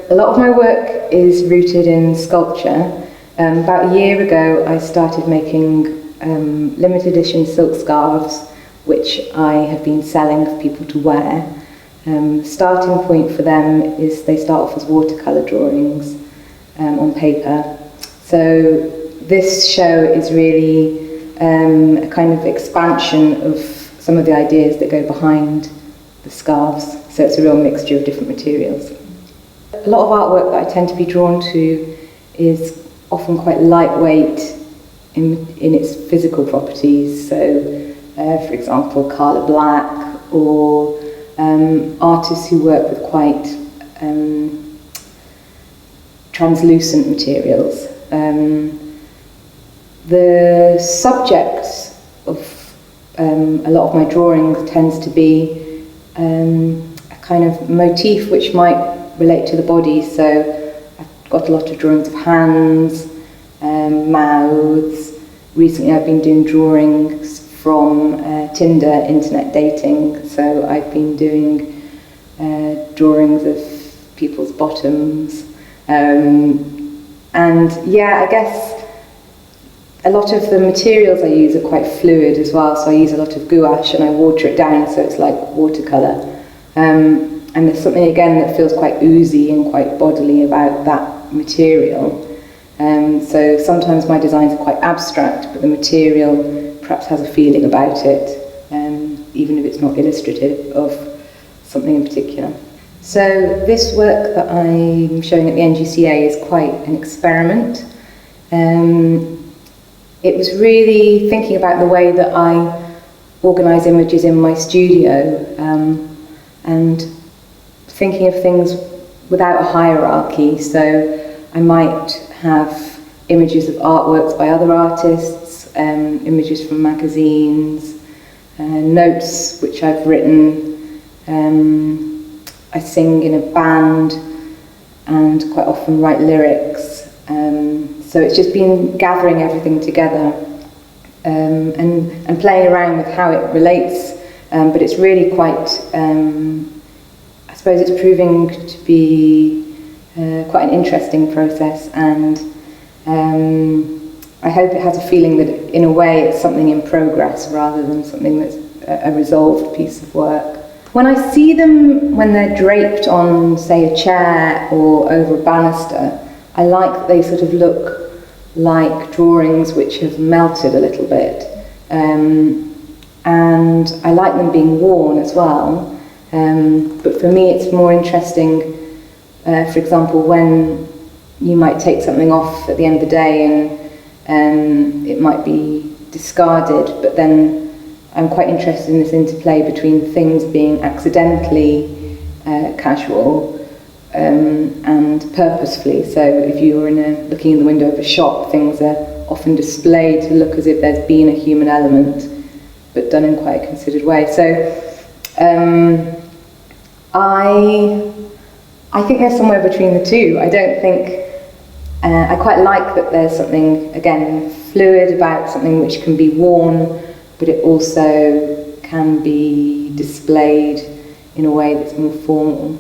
a lot of my work is rooted in sculpture. About a year ago, I started making limited edition silk scarves, which I have been selling for people to wear. The starting point for them is they start off as watercolour drawings on paper. So this show is really a kind of expansion of some of the ideas that go behind the scarves. So it's a real mixture of different materials. A lot of artwork that I tend to be drawn to is often quite lightweight in its physical properties. So, for example, colour black, or artists who work with quite translucent materials. The subject of a lot of my drawings tends to be a kind of motif which might relate to the body. So I've got a lot of drawings of hands, mouths. Recently I've been doing drawings from Tinder, internet dating. So I've been doing drawings of people's bottoms. And yeah, I guess a lot of the materials I use are quite fluid as well. So I use a lot of gouache and I water it down so it's like watercolour. And there's something again that feels quite oozy and quite bodily about that material. So sometimes my designs are quite abstract, but the material perhaps has a feeling about it, even if it's not illustrative of something in particular. So this work that I'm showing at the NGCA is quite an experiment. It was really thinking about the way that I organise images in my studio, and thinking of things without a hierarchy. So I might have images of artworks by other artists, images from magazines, notes which I've written. I sing in a band and quite often write lyrics. So it's just been gathering everything together and playing around with how it relates. But it's really quite, I suppose it's proving to be quite an interesting process, and I hope it has a feeling that in a way it's something in progress rather than something that's a resolved piece of work. When I see them when they're draped on, say, a chair or over a banister, I like that they sort of look like drawings which have melted a little bit. And I like them being worn as well. But for me it's more interesting, for example, when you might take something off at the end of the day and it might be discarded, but then I'm quite interested in this interplay between things being accidentally casual and purposefully. So if you were looking in the window of a shop, things are often displayed to look as if there's been a human element, but done in quite a considered way. So I think there's somewhere between the two. I don't think, I quite like that there's something, again, fluid about something which can be worn, but it also can be displayed in a way that's more formal.